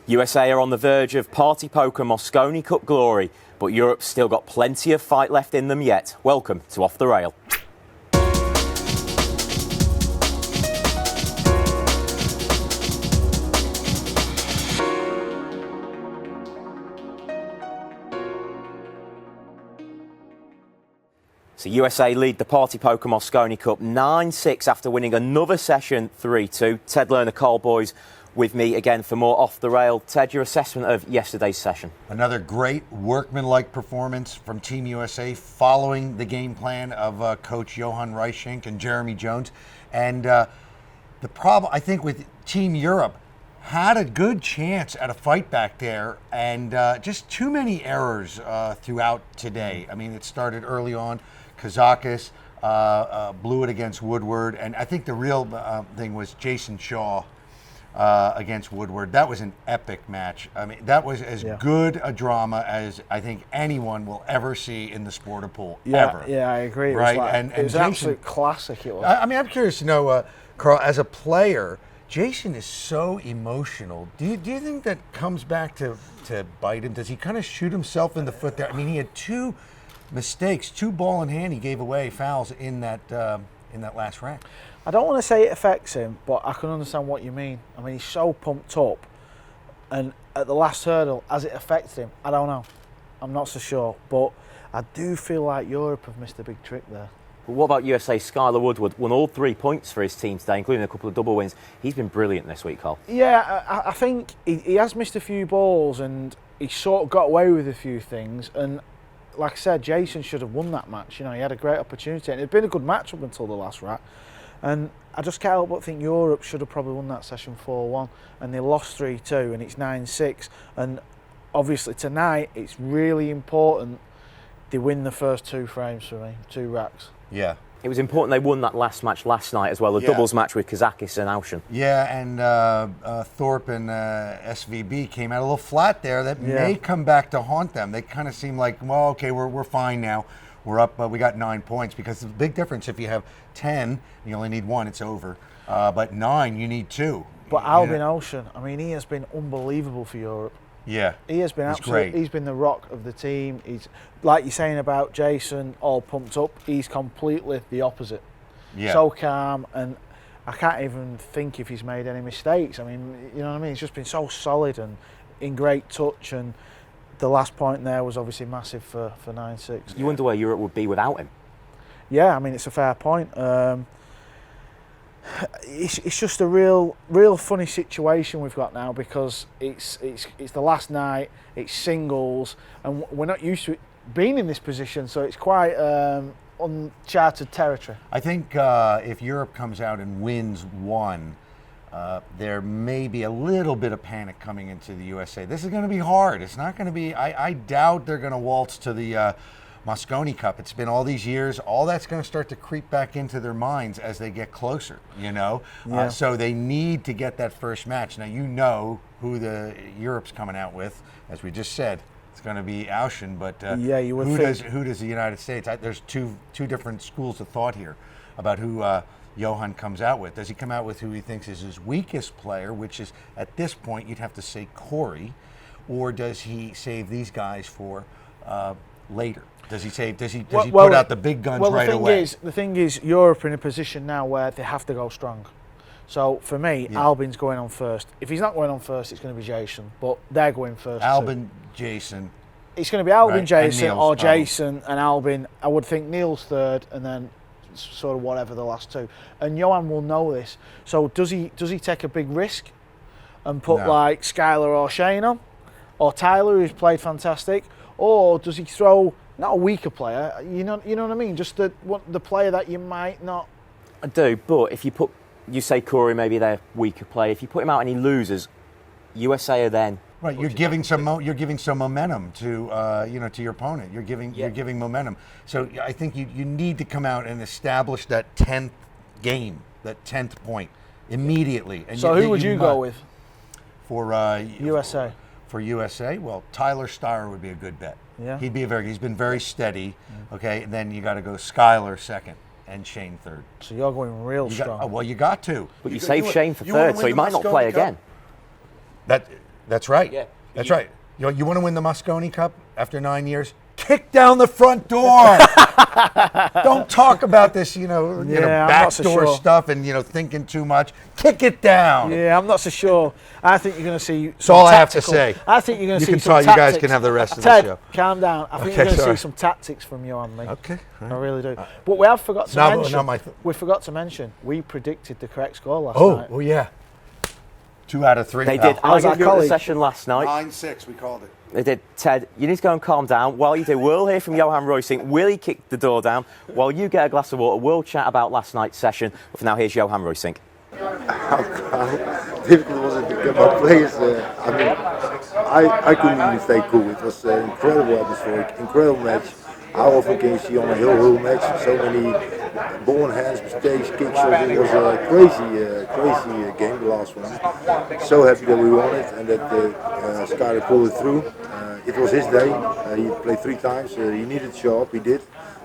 USA are on the verge of party poker Mosconi Cup glory, but Europe's still got plenty of fight left in them yet. Welcome to Off the Rail. So USA lead the Party Poker Mosconi Cup 9-6 after winning another session 3-2. Ted Lerner, Karl boys with me again for more Off the Rail. Ted, your assessment of yesterday's session? Another great workmanlike performance from Team USA following the game plan of Coach Johan Reischenk and Jeremy Jones. And the problem, I think, with Team Europe, had a good chance at a fight back there, and just too many errors throughout today. I mean, it started early on. Kazakis blew it against Woodward, and I think the real thing was Jason Shaw against Woodward. That was an epic match. I mean, that was as good a drama as I think anyone will ever see in the sport of pool, ever. Yeah, I agree. Right? It was an absolute classic. It was. I mean, I'm curious to know, Karl, as a player, Jason is so emotional. Do you think that comes back to bite him? Does he kind of shoot himself in the foot there? I mean, he had two mistakes, two ball in hand he gave away fouls in that last round. I don't want to say it affects him, but I can understand what you mean. I mean, he's so pumped up, and at the last hurdle, has it affected him? I don't know. I'm not so sure, but I do feel like Europe have missed a big trick there. But what about USA? Skylar Woodward won all 3 points for his team today, including a couple of double wins. He's been brilliant this week, Karl. Yeah, I think he has missed a few balls, and he sort of got away with a few things, and like I said, Jason should have won that match. You know, he had a great opportunity, and it had been a good match up until the last rack. And I just can't help but think Europe should have probably won that session 4-1, and they lost 3-2, and it's 9-6. And obviously tonight, it's really important they win the first 2 frames for me, 2 racks. Yeah. It was important they won that last match last night as well, the doubles match with Kazakis and Aushin. Yeah, and Thorpe and SVB came out a little flat there. That may come back to haunt them. They kind of seem like, well, okay, we're fine now. We're up, we got 9 points, because the big difference, if you have 10, you only need 1, it's over. But 9, you need 2. But Albin Aushin, I mean, he has been unbelievable for Europe. Yeah, he has been absolutely great. He's been the rock of the team. He's, like you're saying about Jason, all pumped up. He's completely the opposite. Yeah. So calm, and I can't even think if he's made any mistakes. I mean, you know what I mean? He's just been so solid and in great touch, and the last point there was obviously massive for 9-6. You wonder where Europe would be without him. Yeah, I mean, it's a fair point. It's just a real funny situation we've got now, because it's the last night, it's singles, and we're not used to it being in this position, so it's quite uncharted territory. I think if Europe comes out and wins 1, there may be a little bit of panic coming into the USA. This is going to be hard. It's not going to be, I doubt they're going to waltz to the Mosconi Cup. It's been all these years. All that's going to start to creep back into their minds as they get closer, you know? Yeah. So they need to get that first match. Now, you know who the Europe's coming out with. As we just said, it's going to be Aushin, but yeah, you would who does the United States? There's two different schools of thought here about who Johan comes out with. Does he come out with who he thinks is his weakest player, which is, at this point, you'd have to say Corey, or does he save these guys for later? Does he put out the big guns right away? The thing is, Europe are in a position now where they have to go strong. So for me, Albin's going on first. If he's not going on first, it's going to be Jason. But they're going first. Albin, Jason. It's going to be Albin, right? Jason, or Jason and Albin. I would think Neil's third, and then sort of whatever the last 2. And Johan will know this. So does he take a big risk and put like Skylar or Shane on, or Tyler, who's played fantastic, or does he throw not a weaker player, you know what I mean? Just the player that you might not. I do, but if you say Corey, maybe they're weaker player. If you put him out and he loses, USA are then. Right, you're giving some momentum to to your opponent. You're giving momentum. So I think you need to come out and establish that 10th game, that 10th point immediately. And so who would you go with for USA? For USA, well, Tyler Steyer would be a good bet. Yeah, he's been very steady. Okay, and then you got to go Skylar second and Shane third. So you're going strong. Well, you got to. But you saved Shane for third, so he might not play again. That's right. Yeah. That's right. You want to win the Mosconi Cup after 9 years? Kick down the front door. Don't talk about this, backdoor stuff and thinking too much. Kick it down. Yeah, I'm not so sure. I think you're going to see. That's all I have to say. I think you're going to see some tactics. You guys can have the rest of the show. Calm down. I think you're going to see some tactics from Johan Lee. Okay. I really do. But we have forgot to mention. We forgot to mention. We predicted the correct score last night. Oh yeah. 2 out of 3. They did. I was at the session last night. 9-6, we called it. They did. Ted, you need to go and calm down. While you do, we'll hear from Johan Roysink. Will he kick the door down? While you get a glass of water, we'll chat about last night's session. But for now, here's Johan Roysink. How difficult was it to get my players? I couldn't even stay cool. It was an incredible atmosphere, incredible match. How often can you see on a hill match so many ball in hands, mistakes, kicks? It was a crazy game, the last one. So happy that we won it and that Skyler pulled it through. It was his day. He played 3 times. He needed to show up. He did,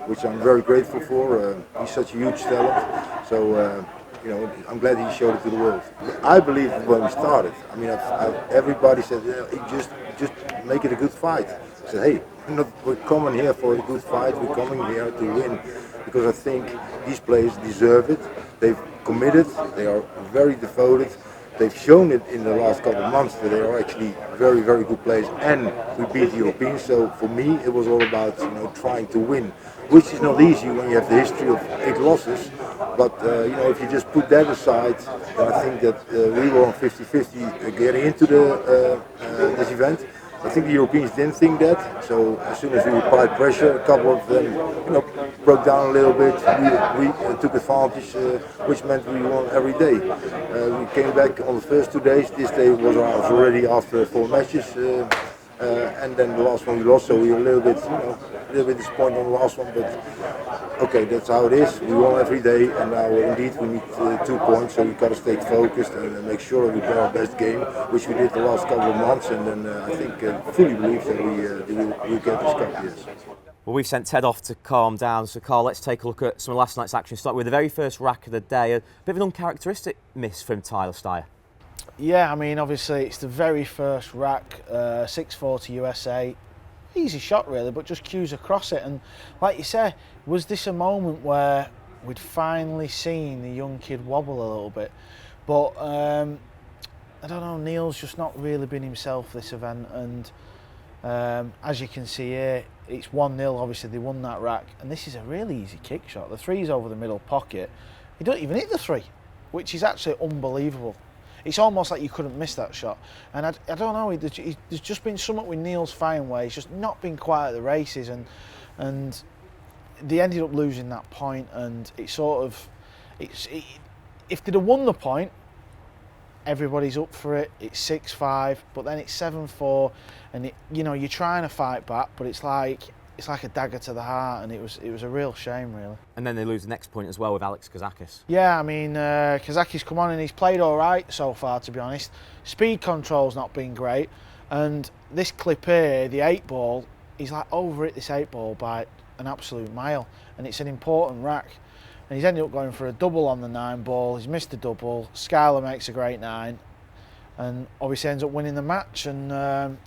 which I'm very grateful for. He's such a huge talent. So. I'm glad he showed it to the world. I believe when we started, everybody said, just make it a good fight. I said, hey, we're coming here for a good fight. We're coming here to win because I think these players deserve it. They've committed. They are very devoted. They've shown it in the last couple of months that they are actually very, very good players, and we beat the Europeans. So for me, it was all about trying to win, which is not easy when you have the history of 8 losses. But if you just put that aside, then I think that we were on 50-50 getting into this event. I think the Europeans didn't think that. So as soon as we applied pressure, a couple of them broke down a little bit. We took advantage, which meant we won every day. We came back on the first 2 days. This day was already after 4 matches. And then the last one we lost, so we were a little bit disappointed on the last one. But okay, that's how it is. We won every day, and now indeed we need 2 points. So we got to stay focused and make sure we play our best game, which we did the last couple of months. And then I think fully believe that we get this cup. Yes. Well, we've sent Ted off to calm down. So, Karl, let's take a look at some of last night's action. Start with the very first rack of the day. A bit of an uncharacteristic miss from Tyler Steyer. Yeah, obviously it's the very first rack, 640 USA. Easy shot really, but just cues across it. And like you say, was this a moment where we'd finally seen the young kid wobble a little bit? But I don't know, Neil's just not really been himself this event. And as you can see here, it's 1-0, obviously they won that rack. And this is a really easy kick shot. The 3's over the middle pocket. He don't even hit the 3, which is actually unbelievable. It's almost like you couldn't miss that shot. And I don't know, there's just been something with Neil's firing where he's just not been quite at the races, and they ended up losing that point. And if they'd have won the point, everybody's up for it. It's 6-5, but then it's 7-4, and you're trying to fight back, but it's like a dagger to the heart, and it was a real shame, really. And then they lose the next point as well with Alex Kazakis. Yeah, Kazakis come on and he's played all right so far, to be honest. Speed control's not been great, and this clip here, the 8-ball, he's like over it, this 8-ball, by an absolute mile, and it's an important rack. And he's ended up going for a double on the 9-ball. He's missed a double. Skyler makes a great 9, and obviously ends up winning the match, and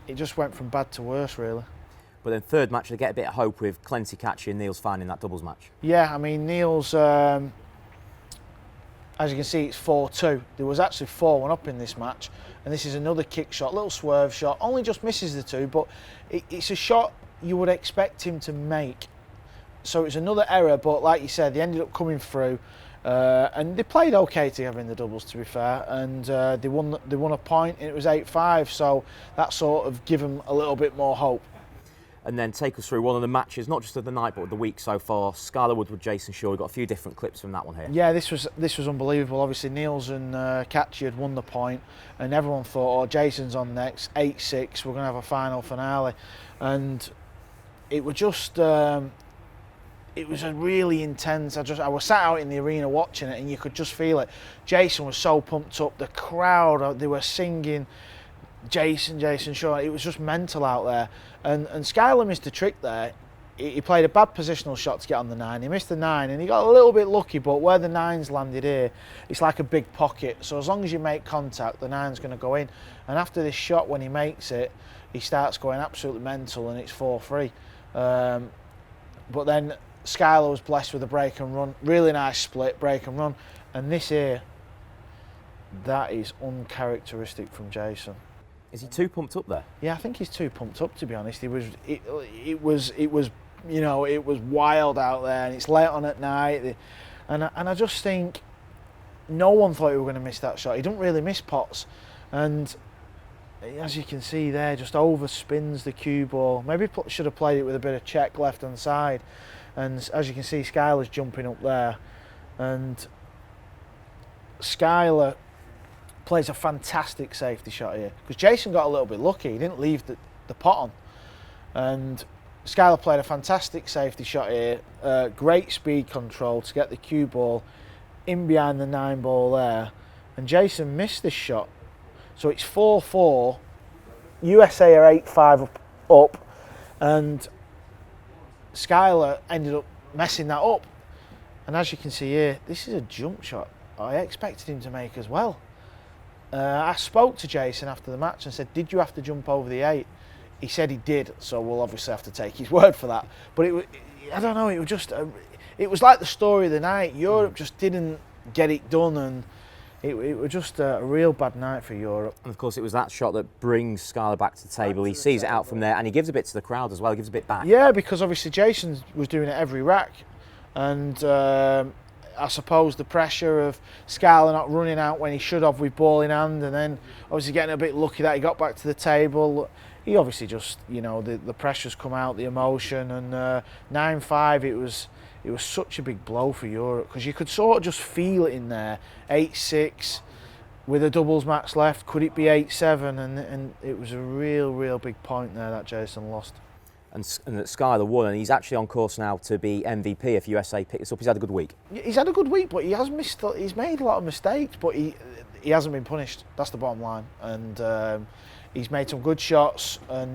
it just went from bad to worse, really. But then third match, they get a bit of hope with Clancy catching and Neil's finding that doubles match. Yeah, Neil's, as you can see, it's 4-2. There was actually 4-1 up in this match, and this is another kick shot, little swerve shot, only just misses the 2, but it's a shot you would expect him to make. So it's another error, but like you said, they ended up coming through, and they played okay together in the doubles, to be fair, and they won a point, and it was 8-5, so that sort of gave them a little bit more hope. And then take us through one of the matches, not just of the night, but of the week so far. Skylar Woodward, Jason Shaw. We've got a few different clips from that one here. Yeah, this was unbelievable. Obviously, Niels and Catchy had won the point, and everyone thought, oh, Jason's on next, 8-6, we're going to have a final finale. And it was just, it was a really intense, I was sat out in the arena watching it, and you could just feel it. Jason was so pumped up, the crowd, they were singing, Jason Shaw, it was just mental out there. And Skylar missed a trick there. he played a bad positional shot to get on the 9. He missed the 9 and he got a little bit lucky, but where the 9's landed here, it's like a big pocket. So as long as you make contact, the 9's going to go in. And after this shot, when he makes it, he starts going absolutely mental and it's 4-3. But then Skylar was blessed with a break and run. Really nice split, break and run. And this here, that is uncharacteristic from Jason. Is he too pumped up there? Yeah, I think he's too pumped up, to be honest. It was you know, it was wild out there, and it's late on at night, and I just think no one thought he was going to miss that shot. He didn't really miss pots, and as you can see there, just overspins the cue ball. Maybe should have played it with a bit of check left hand side, and as you can see, Skylar's jumping up there, and Skylar plays a fantastic safety shot here because Jason got a little bit lucky. He didn't leave the pot on, and Skylar played a fantastic safety shot here. Great speed control to get the cue ball in behind the 9 ball there, and Jason missed this shot. So it's 4-4. USA are 8-5 up, and Skylar ended up messing that up. And as you can see here, this is a jump shot I expected him to make as well. I spoke to Jason after the match and said, did you have to jump over the 8? He said he did, so we'll obviously have to take his word for that. But I don't know, it was just, it was like the story of the night. Europe just didn't get it done, and it was just a real bad night for Europe. And of course, it was that shot that brings Skylar back to the table. He sees it out from there, and he gives a bit to the crowd as well. He gives a bit back. Yeah, because obviously Jason was doing it every rack, and I suppose the pressure of Skylar not running out when he should have with ball in hand, and then obviously getting a bit lucky that he got back to the table. He obviously just, you know, the pressure's come out, the emotion, and 9-5, it was such a big blow for Europe because you could sort of just feel it in there. 8-6 with a doubles match left. Could it be 8-7? And it was a real big point there that Jason lost. And that Skylar won, and he's actually on course now to be MVP if USA pick this up. He's had a good week. He's had a good week, but he has missed. He's made a lot of mistakes, but he hasn't been punished. That's the bottom line. And he's made some good shots, and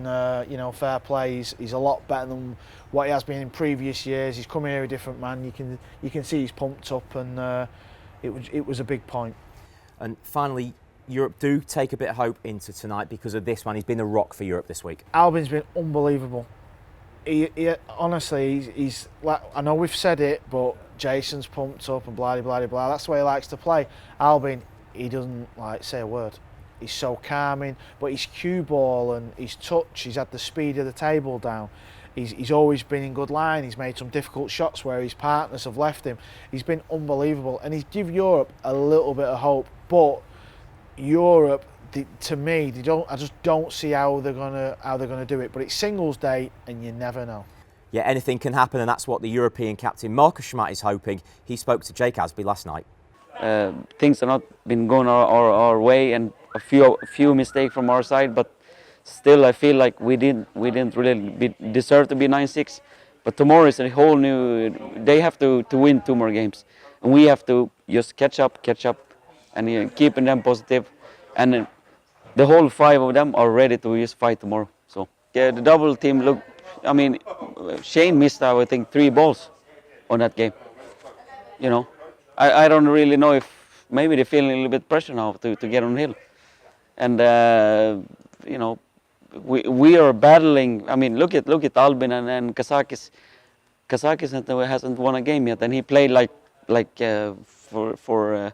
you know, fair play. He's a lot better than what he has been in previous years. He's come here a different man. You can see he's pumped up, and it was a big point. And finally, Europe do take a bit of hope into tonight because of this man. He's been a rock for Europe this week. Albin's been unbelievable. He honestly, he's like, I know we've said it, but Jason's pumped up and blah blah blah. That's the way he likes to play. Albin, he doesn't like say a word. He's so calming, but his cue ball and his touch, he's had the speed of the table down. He's always been in good line. He's made some difficult shots where his partners have left him. He's been unbelievable, and he's give Europe a little bit of hope. But Europe, to me, I just don't see how they're gonna do it. But it's singles day, and you never know. Yeah, anything can happen, and that's what the European captain Marcus Schmatt is hoping. He spoke to Jake Asby last night. Things have not been going our way, and a few mistakes from our side. But still, I feel like we didn't really deserve to be 9-6. But tomorrow is a whole new. They have to win 2 more games, and we have to just catch up, and keeping them positive, and the whole 5 of them are ready to just fight tomorrow. So yeah, the double team look. I mean, Shane missed I think 3 balls on that game. You know, I don't really know if maybe they're feeling a little bit pressure now to get on hill, and you know, we are battling. I mean, look at Albin and Kazakis. Kazakis hasn't won a game yet, and he played like for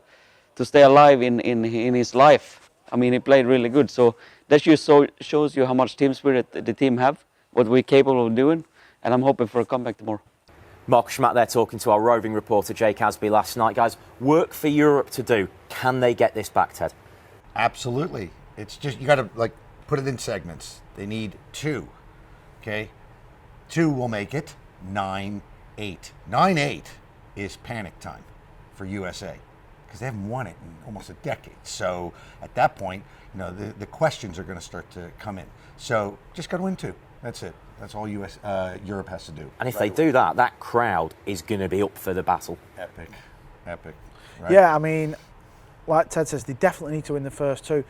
to stay alive in his life. I mean, he played really good. So that just shows you how much team spirit the team have, what we're capable of doing, and I'm hoping for a comeback tomorrow. Marcus Schmatt there talking to our roving reporter Jake Asby last night. Guys, work for Europe to do. Can they get this back, Ted? Absolutely. It's just, you got to like put it in segments. They need 2. Okay? 2 will make it 9-8. 9-8 is panic time for USA because they haven't won it in almost a decade. So at that point, you know, the questions are going to start to come in. So just got to win 2. That's it. That's all Europe has to do. And if they do that, that crowd is going to be up for the battle. Epic. Right? Yeah, I mean, like Ted says, they definitely need to win the first 2.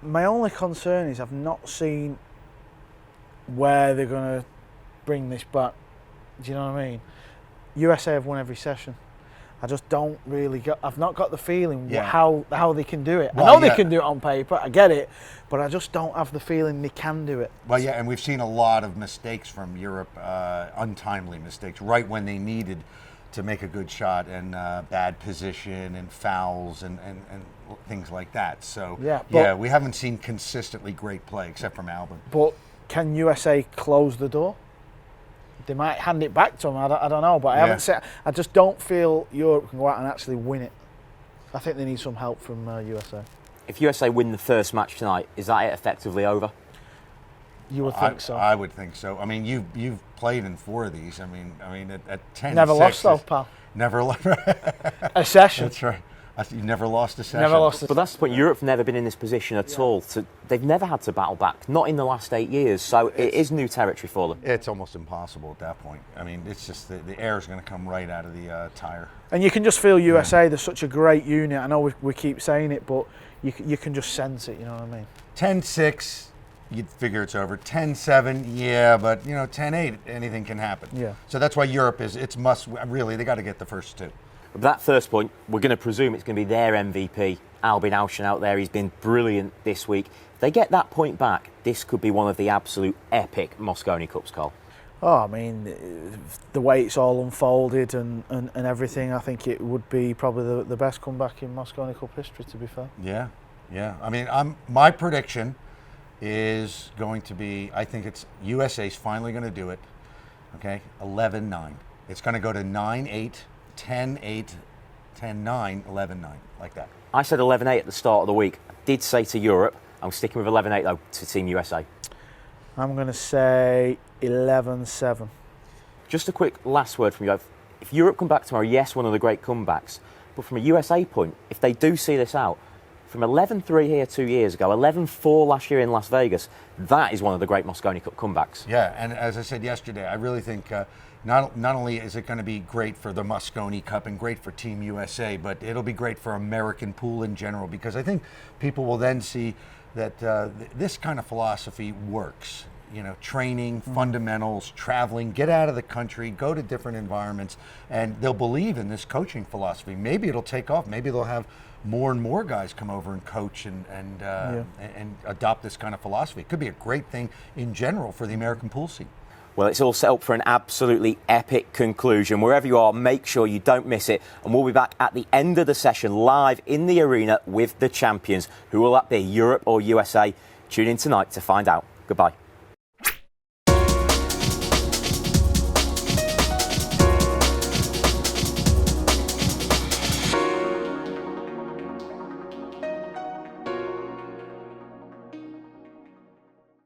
My only concern is I've not seen where they're going to bring this back. Do you know what I mean? USA have won every session. I just don't really I've not got the feeling how they can do it. Well, I know they can do it on paper, I get it, but I just don't have the feeling they can do it. Well, yeah, and we've seen a lot of mistakes from Europe, untimely mistakes, right when they needed to make a good shot, and bad position and fouls and things like that. So, we haven't seen consistently great play except from Albin. But can USA close the door? They might hand it back to them. I don't know, but I haven't said. I just don't feel Europe can go out and actually win it. I think they need some help from USA. If USA win the first match tonight, is that it effectively over? You would think so. I would think so. I mean, you've played in 4 of these. I mean, at 10. Never lost though, pal. Never lost a session. That's right. You never lost a session. Never lost. But that's the point. Europe's never been in this position at all. They've never had to battle back, not in the last 8 years. So it is new territory for them. It's almost impossible at that point. I mean, it's just the air is going to come right out of the tire. And you can just feel USA. They're such a great unit. I know we keep saying it, but you can just sense it. You know what I mean? 10-6, you'd figure it's over. 10-7, yeah, but 10-8, anything can happen. Yeah. So that's why Europe it's must. Really, they got to get the first 2. That first point, we're going to presume it's going to be their MVP, Albin Alshan out there. He's been brilliant this week. If they get that point back, this could be one of the absolute epic Mosconi Cups, Karl. Oh, I mean, the way it's all unfolded and everything, I think it would be probably the best comeback in Mosconi Cup history, to be fair. Yeah. I mean, my prediction is going to be, I think it's USA's finally going to do it. Okay, 11-9. It's going to go to 9-8. 10-8, 10-9, 11-9, like that. I said 11-8 at the start of the week. I did say to Europe, I'm sticking with 11-8 though to Team USA. I'm going to say 11-7. Just a quick last word from you. If Europe come back tomorrow, yes, one of the great comebacks. But from a USA point, if they do see this out, from 11-3 here 2 years ago, 11-4 last year in Las Vegas, that is one of the great Mosconi Cup comebacks. Yeah, and as I said yesterday, I really think not only is it going to be great for the Mosconi Cup and great for Team USA, but it'll be great for American pool in general, because I think people will then see that this kind of philosophy works. Training, fundamentals, traveling, get out of the country, go to different environments, and they'll believe in this coaching philosophy. Maybe it'll take off. Maybe they'll have more and more guys come over and coach and adopt this kind of philosophy. It could be a great thing in general for the American pool scene. Well, it's all set up for an absolutely epic conclusion. Wherever you are, make sure you don't miss it. And we'll be back at the end of the session live in the arena with the champions. Who will that be, Europe or USA? Tune in tonight to find out. Goodbye.